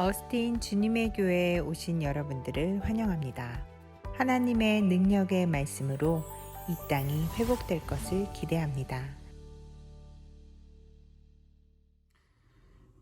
어스틴 주님의 교회에 오신 여러분들을 환영합니다. 하나님의 능력의 말씀으로 이 땅이 회복될 것을 기대합니다.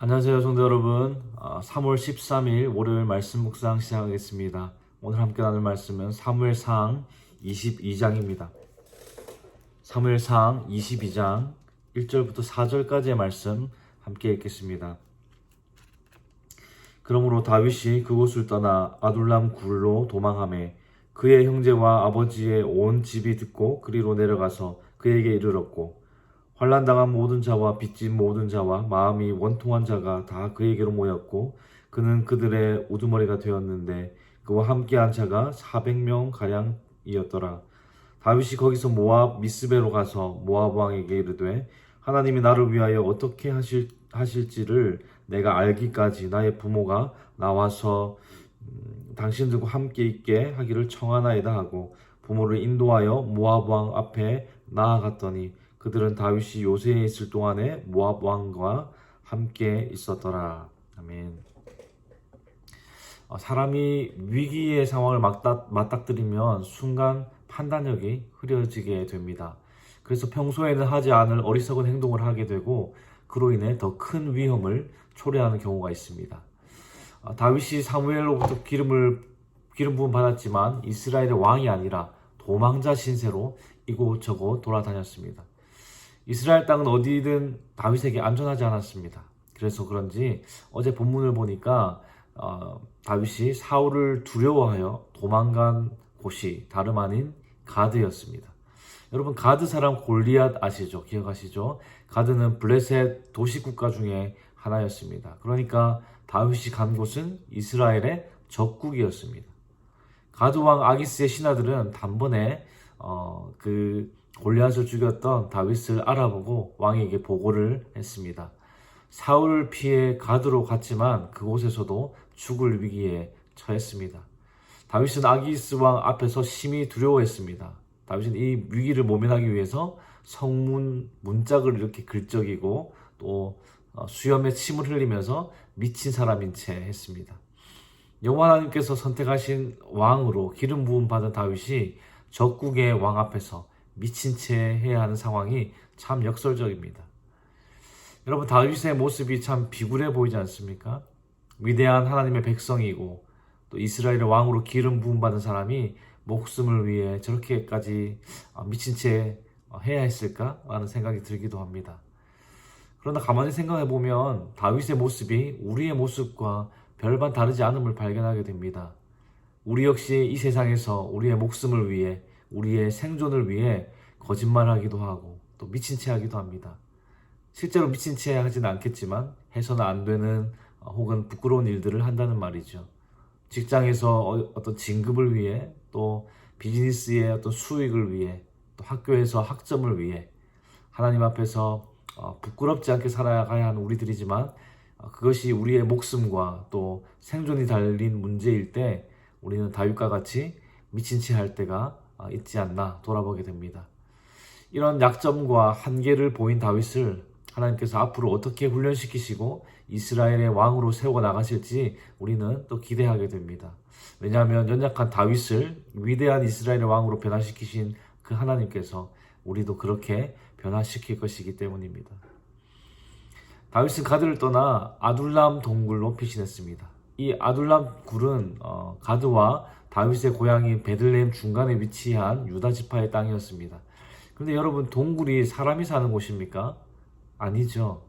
안녕하세요 성도 여러분. 3월 13일 월요일 말씀 묵상 시작하겠습니다. 오늘 함께 나눌 말씀은 사무엘상 22장입니다. 사무엘상 22장 1절부터 4절까지의 말씀 함께 읽겠습니다. 그러므로 다윗이 그곳을 떠나 아둘람 굴로 도망하매 그의 형제와 아버지의 온 집이 듣고 그리로 내려가서 그에게 이르렀고 환난당한 모든 자와 빚진 모든 자와 마음이 원통한 자가 다 그에게로 모였고 그는 그들의 우두머리가 되었는데 그와 함께한 자가 400명가량이었더라. 다윗이 거기서 모압 미스베로 가서 모압 왕에게 이르되 하나님이 나를 위하여 어떻게 하실지를 내가 알기까지 나의 부모가 나와서 당신들과 함께 있게 하기를 청하나이다 하고 부모를 인도하여 모압 왕 앞에 나아갔더니 그들은 다윗이 요새에 있을 동안에 모압 왕과 함께 있었더라. 아멘. 사람이 위기의 상황을 맞닥뜨리면 순간 판단력이 흐려지게 됩니다. 그래서 평소에는 하지 않을 어리석은 행동을 하게 되고 그로 인해 더 큰 위험을 초래하는 경우가 있습니다. 다윗이 사무엘로부터 기름 부음 받았지만 이스라엘의 왕이 아니라 도망자 신세로 이곳저곳 돌아다녔습니다. 이스라엘 땅은 어디든 다윗에게 안전하지 않았습니다. 그래서 그런지 어제 본문을 보니까 다윗이 사울을 두려워하여 도망간 곳이 다름 아닌 가드였습니다. 여러분 가드 사람 골리앗 아시죠? 기억하시죠? 가드는 블레셋 도시국가 중에 하나였습니다. 그러니까 다윗이 간 곳은 이스라엘의 적국이었습니다. 가드 왕 아기스의 신하들은 단번에 그 골리앗을 죽였던 다윗을 알아보고 왕에게 보고를 했습니다. 사울을 피해 가드로 갔지만 그곳에서도 죽을 위기에 처했습니다. 다윗은 아기스 왕 앞에서 심히 두려워했습니다. 다윗은 이 위기를 모면하기 위해서 성문 문짝을 이렇게 긁적이고 또 수염에 침을 흘리면서 미친 사람인 채 했습니다. 여호와 하나님께서 선택하신 왕으로 기름 부음 받은 다윗이 적국의 왕 앞에서 미친 채 해야 하는 상황이 참 역설적입니다. 여러분 다윗의 모습이 참 비굴해 보이지 않습니까? 위대한 하나님의 백성이고 또 이스라엘의 왕으로 기름 부음 받은 사람이 목숨을 위해 저렇게까지 미친 채 해야 했을까? 라는 생각이 들기도 합니다. 그러나 가만히 생각해 보면 다윗의 모습이 우리의 모습과 별반 다르지 않음을 발견하게 됩니다. 우리 역시 이 세상에서 우리의 목숨을 위해 우리의 생존을 위해 거짓말하기도 하고 또 미친 채 하기도 합니다. 실제로 미친 채 하진 않겠지만 해서는 안 되는 혹은 부끄러운 일들을 한다는 말이죠. 직장에서 어떤 진급을 위해 또 비즈니스의 어떤 수익을 위해 또 학교에서 학점을 위해 하나님 앞에서 부끄럽지 않게 살아가야 하는 우리들이지만 그것이 우리의 목숨과 또 생존이 달린 문제일 때 우리는 다윗과 같이 미친 채 할 때가 있지 않나 돌아보게 됩니다. 이런 약점과 한계를 보인 다윗을 하나님께서 앞으로 어떻게 훈련시키시고 이스라엘의 왕으로 세워 나가실지 우리는 또 기대하게 됩니다. 왜냐하면 연약한 다윗을 위대한 이스라엘의 왕으로 변화시키신 그 하나님께서 우리도 그렇게 변화시킬 것이기 때문입니다. 다윗은 가드를 떠나 아둘람 동굴로 피신했습니다. 이 아둘람 굴은 가드와 다윗의 고향인 베들레헴 중간에 위치한 유다 지파의 땅이었습니다. 그런데 여러분 동굴이 사람이 사는 곳입니까? 아니죠.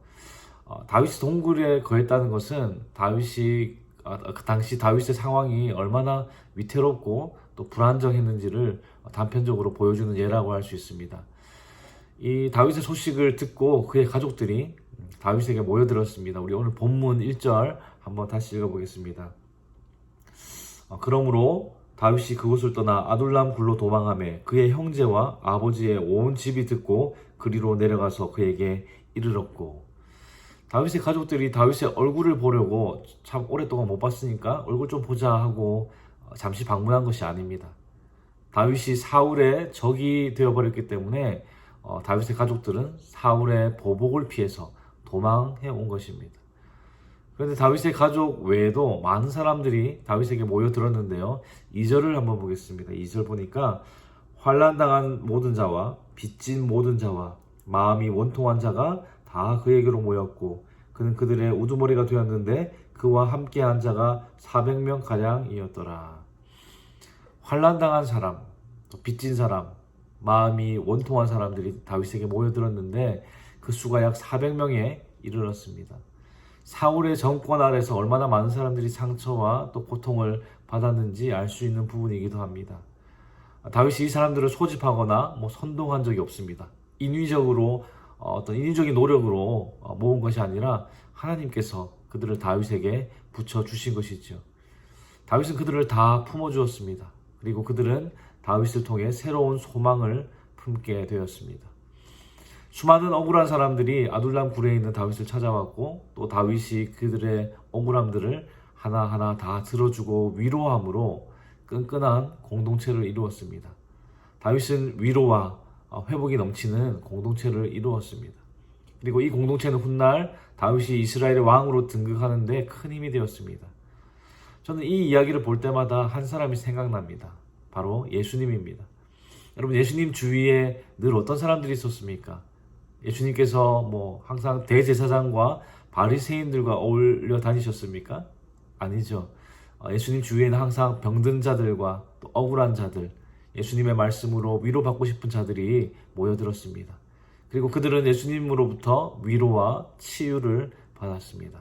다윗이 동굴에 거했다는 것은 그 당시 다윗의 상황이 얼마나 위태롭고 또 불안정했는지를 단편적으로 보여주는 예라고 할 수 있습니다. 이 다윗의 소식을 듣고 그의 가족들이 다윗에게 모여들었습니다. 우리 오늘 본문 1절 한번 다시 읽어보겠습니다. 그러므로 다윗이 그곳을 떠나 아둘람 굴로 도망하매 그의 형제와 아버지의 온 집이 듣고 그리로 내려가서 그에게 이르렀고 다윗의 가족들이 다윗의 얼굴을 보려고 참 오랫동안 못 봤으니까 얼굴 좀 보자 하고 잠시 방문한 것이 아닙니다. 다윗이 사울의 적이 되어버렸기 때문에 다윗의 가족들은 사울의 보복을 피해서 도망해 온 것입니다. 그런데 다윗의 가족 외에도 많은 사람들이 다윗에게 모여들었는데요. 2절을 한번 보겠습니다. 2절 보니까 환난당한 모든 자와 빚진 모든 자와 마음이 원통한 자가 다 그에게로 모였고 그는 그들의 우두머리가 되었는데 그와 함께한 자가 400명 가량이었더라. 환난당한 사람, 또 빚진 사람, 마음이 원통한 사람들이 다윗에게 모여들었는데 그 수가 약 400명에 이르렀습니다. 사울의 정권 아래서 얼마나 많은 사람들이 상처와 또 고통을 받았는지 알 수 있는 부분이기도 합니다. 다윗이 이 사람들을 소집하거나 선동한 적이 없습니다. 인위적으로 어떤 인위적인 노력으로 모은 것이 아니라 하나님께서 그들을 다윗에게 붙여주신 것이죠. 다윗은 그들을 다 품어주었습니다. 그리고 그들은 다윗을 통해 새로운 소망을 품게 되었습니다. 수많은 억울한 사람들이 아둘람 굴에 있는 다윗을 찾아왔고 또 다윗이 그들의 억울함들을 하나하나 다 들어주고 위로함으로 끈끈한 공동체를 이루었습니다. 다윗은 위로와 회복이 넘치는 공동체를 이루었습니다. 그리고 이 공동체는 훗날 다윗이 이스라엘의 왕으로 등극하는 데 큰 힘이 되었습니다. 저는 이 이야기를 볼 때마다 한 사람이 생각납니다. 바로 예수님입니다. 여러분, 예수님 주위에 늘 어떤 사람들이 있었습니까? 예수님께서 항상 대제사장과 바리새인들과 어울려 다니셨습니까? 아니죠. 예수님 주위에는 항상 병든 자들과 또 억울한 자들, 예수님의 말씀으로 위로받고 싶은 자들이 모여들었습니다. 그리고 그들은 예수님으로부터 위로와 치유를 받았습니다.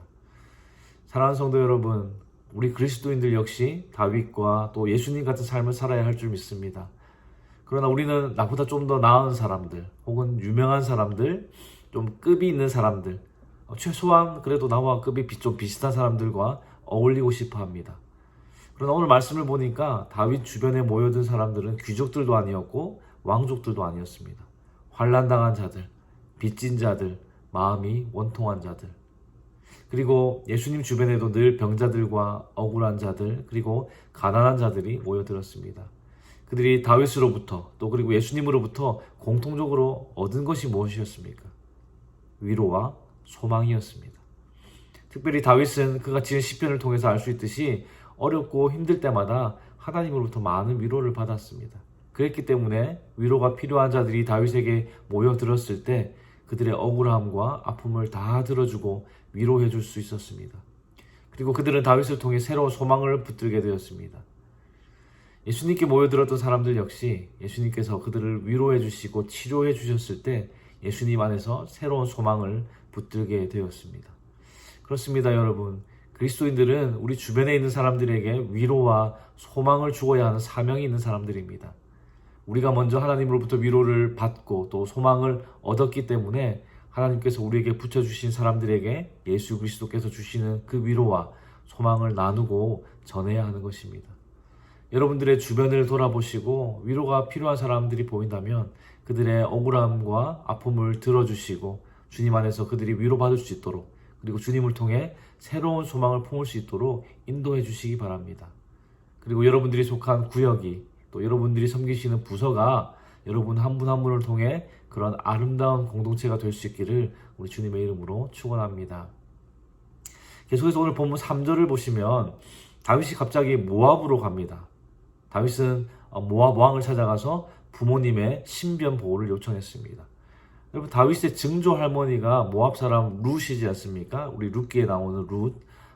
사랑하는 성도 여러분, 우리 그리스도인들 역시 다윗과 또 예수님 같은 삶을 살아야 할 줄 믿습니다. 그러나 우리는 나보다 좀 더 나은 사람들, 혹은 유명한 사람들, 좀 급이 있는 사람들, 최소한 그래도 나와 급이 좀 비슷한 사람들과 어울리고 싶어 합니다. 그러나 오늘 말씀을 보니까 다윗 주변에 모여든 사람들은 귀족들도 아니었고 왕족들도 아니었습니다. 환난당한 자들, 빚진 자들, 마음이 원통한 자들, 그리고 예수님 주변에도 늘 병자들과 억울한 자들, 그리고 가난한 자들이 모여들었습니다. 그들이 다윗으로부터 또 그리고 예수님으로부터 공통적으로 얻은 것이 무엇이었습니까? 위로와 소망이었습니다. 특별히 다윗은 그가 지은 시편을 통해서 알 수 있듯이 어렵고 힘들 때마다 하나님으로부터 많은 위로를 받았습니다. 그랬기 때문에 위로가 필요한 자들이 다윗에게 모여들었을 때 그들의 억울함과 아픔을 다 들어주고 위로해 줄 수 있었습니다. 그리고 그들은 다윗을 통해 새로운 소망을 붙들게 되었습니다. 예수님께 모여들었던 사람들 역시 예수님께서 그들을 위로해 주시고 치료해 주셨을 때 예수님 안에서 새로운 소망을 붙들게 되었습니다. 그렇습니다, 여러분. 그리스도인들은 우리 주변에 있는 사람들에게 위로와 소망을 주어야 하는 사명이 있는 사람들입니다. 우리가 먼저 하나님으로부터 위로를 받고 또 소망을 얻었기 때문에 하나님께서 우리에게 붙여주신 사람들에게 예수 그리스도께서 주시는 그 위로와 소망을 나누고 전해야 하는 것입니다. 여러분들의 주변을 돌아보시고 위로가 필요한 사람들이 보인다면 그들의 억울함과 아픔을 들어주시고 주님 안에서 그들이 위로받을 수 있도록, 그리고 주님을 통해 새로운 소망을 품을 수 있도록 인도해 주시기 바랍니다. 그리고 여러분들이 속한 구역이, 또 여러분들이 섬기시는 부서가 여러분 한 분 한 분을 통해 그런 아름다운 공동체가 될 수 있기를 우리 주님의 이름으로 축원합니다. 계속해서 오늘 본문 3절을 보시면 다윗이 갑자기 모압으로 갑니다. 다윗은 모압 왕을 찾아가서 부모님의 신변 보호를 요청했습니다. 여러분, 다윗의 증조 할머니가 모압 사람 룻이지 않습니까? 우리 룻기에 나오는 룻.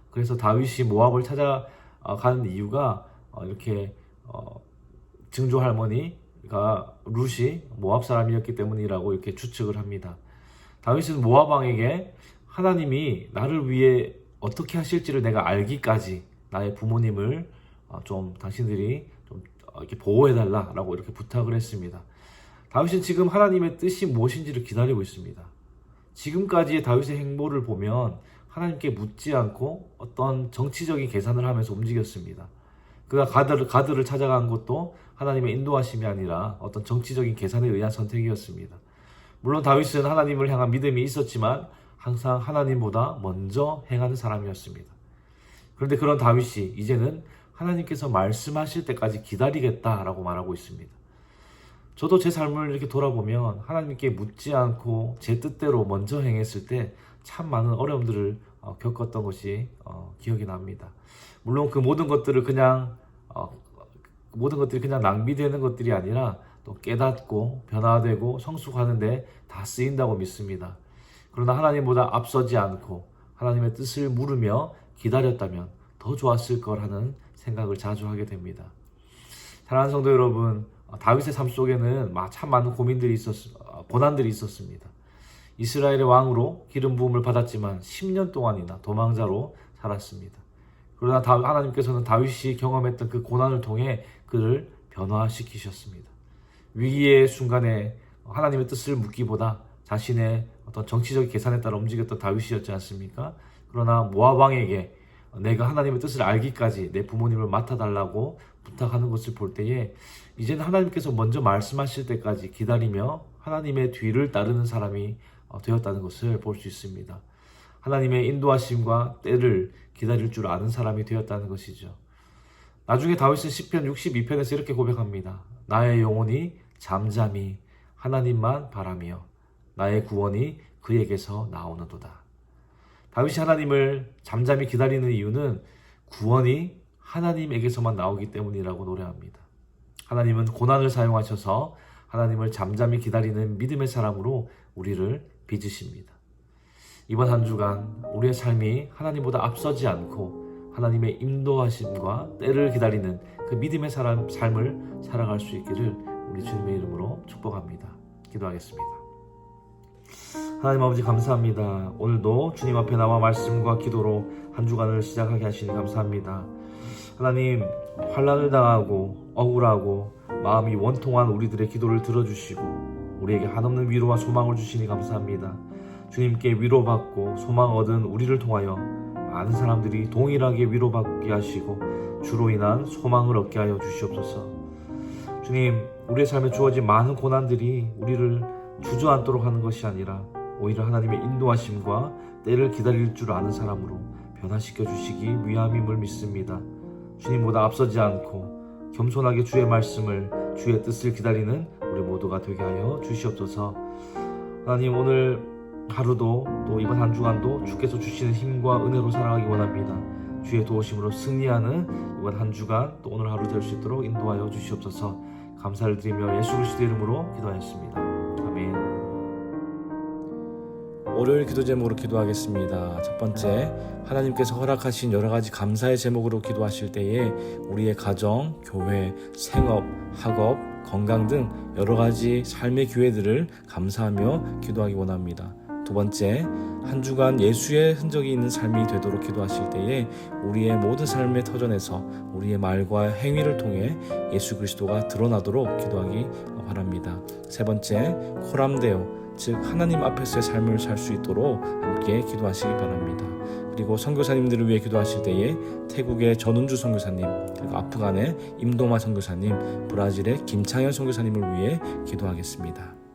그래서 다윗이 모압을 찾아가는 이유가 이렇게 증조 할머니가 룻이 모압 사람이었기 때문이라고 이렇게 추측을 합니다. 다윗은 모압 왕에게 하나님이 나를 위해 어떻게 하실지를 내가 알기까지 나의 부모님을 좀 당신들이 좀 이렇게 보호해달라라고 이렇게 부탁을 했습니다. 다윗은 지금 하나님의 뜻이 무엇인지를 기다리고 있습니다. 지금까지의 다윗의 행보를 보면 하나님께 묻지 않고 어떤 정치적인 계산을 하면서 움직였습니다. 그가 가드를 찾아간 것도 하나님의 인도하심이 아니라 어떤 정치적인 계산에 의한 선택이었습니다. 물론 다윗은 하나님을 향한 믿음이 있었지만 항상 하나님보다 먼저 행하는 사람이었습니다. 그런데 그런 다윗이 이제는 하나님께서 말씀하실 때까지 기다리겠다라고 말하고 있습니다. 저도 제 삶을 이렇게 돌아보면 하나님께 묻지 않고 제 뜻대로 먼저 행했을 때 참 많은 어려움들을 겪었던 것이 기억이 납니다. 물론 그 모든 것들이 그냥 낭비되는 것들이 아니라 또 깨닫고 변화되고 성숙하는데 다 쓰인다고 믿습니다. 그러나 하나님보다 앞서지 않고 하나님의 뜻을 물으며 기다렸다면 더 좋았을 걸 하는 생각을 자주 하게 됩니다. 사랑하는 성도 여러분, 다윗의 삶 속에는 참 많은 고난들이 있었습니다. 이스라엘의 왕으로 기름 부음을 받았지만 10년 동안이나 도망자로 살았습니다. 그러나 하나님께서는 다윗이 경험했던 그 고난을 통해 그를 변화시키셨습니다. 위기의 순간에 하나님의 뜻을 묻기보다 자신의 어떤 정치적 계산에 따라 움직였던 다윗이었지 않습니까? 그러나 모압 왕에게 내가 하나님의 뜻을 알기까지 내 부모님을 맡아달라고 부탁하는 것을 볼 때에 이제는 하나님께서 먼저 말씀하실 때까지 기다리며 하나님의 뒤를 따르는 사람이 되었다는 것을 볼 수 있습니다. 하나님의 인도하심과 때를 기다릴 줄 아는 사람이 되었다는 것이죠. 나중에 다윗은 시편 62편에서 이렇게 고백합니다. 나의 영혼이 잠잠히 하나님만 바라며 나의 구원이 그에게서 나오는도다. 다윗이 하나님을 잠잠히 기다리는 이유는 구원이 하나님에게서만 나오기 때문이라고 노래합니다. 하나님은 고난을 사용하셔서 하나님을 잠잠히 기다리는 믿음의 사람으로 우리를 빚으십니다. 이번 한 주간 우리의 삶이 하나님보다 앞서지 않고 하나님의 인도하심과 때를 기다리는 그 믿음의 삶을 살아갈 수 있기를 우리 주님의 이름으로 축복합니다. 기도하겠습니다. 하나님 아버지 감사합니다. 오늘도 주님 앞에 나와 말씀과 기도로 한 주간을 시작하게 하시니 감사합니다. 하나님, 환난을 당하고 억울하고 마음이 원통한 우리들의 기도를 들어주시고 우리에게 한없는 위로와 소망을 주시니 감사합니다. 주님께 위로받고 소망 얻은 우리를 통하여 많은 사람들이 동일하게 위로받게 하시고 주로 인한 소망을 얻게 하여 주시옵소서. 주님, 우리의 삶에 주어진 많은 고난들이 우리를 주저앉도록 하는 것이 아니라 오히려 하나님의 인도하심과 때를 기다릴 줄 아는 사람으로 변화시켜 주시기 위함임을 믿습니다. 주님보다 앞서지 않고 겸손하게 주의 말씀을, 주의 뜻을 기다리는 우리 모두가 되게 하여 주시옵소서. 하나님, 오늘 하루도 또 이번 한 주간도 주께서 주시는 힘과 은혜로 살아가기 원합니다. 주의 도우심으로 승리하는 이번 한 주간 또 오늘 하루 될 수 있도록 인도하여 주시옵소서. 감사를 드리며 예수 그리스도 이름으로 기도하였습니다. 아멘. 월요일 기도 제목으로 기도하겠습니다. 첫 번째, 하나님께서 허락하신 여러 가지 감사의 제목으로 기도하실 때에 우리의 가정, 교회, 생업, 학업, 건강 등 여러 가지 삶의 기회들을 감사하며 기도하기 원합니다. 두 번째, 한 주간 예수의 흔적이 있는 삶이 되도록 기도하실 때에 우리의 모든 삶의 터전에서 우리의 말과 행위를 통해 예수 그리스도가 드러나도록 기도하기 바랍니다. 세 번째, 코람데오, 즉 하나님 앞에서의 삶을 살 수 있도록 함께 기도하시기 바랍니다. 그리고 선교사님들을 위해 기도하실 때에 태국의 전운주 선교사님, 그리고 아프간의 임도마 선교사님, 브라질의 김창현 선교사님을 위해 기도하겠습니다.